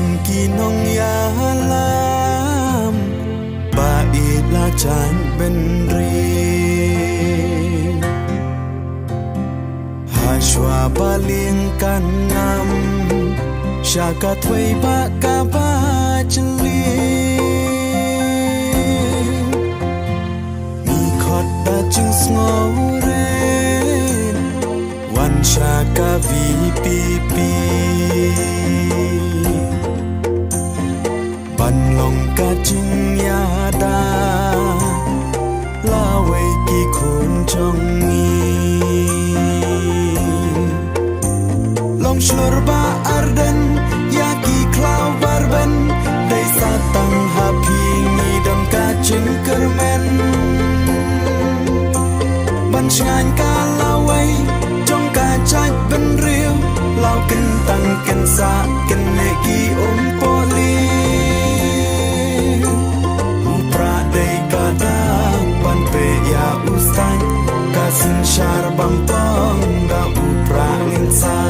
ำกีนองยาลามบาอีลาจานเป็นรีหาชัวบาเลียงกันนำชากาถวยบากาบาจลีมีขอดตาจึงสงอเรนวันชากาวีปีปีบันลงกาจึงยาดาลาไว้กี่คนจงมีลองชลรบาอาร์เดนยากี่คลาวบาร์เบนได้สาตังหาพีงีดำกาจึงเกอร์เมนบัญชงานกาลาไว้จงกาใจเป็นเรียวเล่ากันตั้งกันสากันเนกีอมโปลีอุปราได้กาดาปันเปยาอุสตันกาสินชาร์บัมปองดาอุปราเงินสา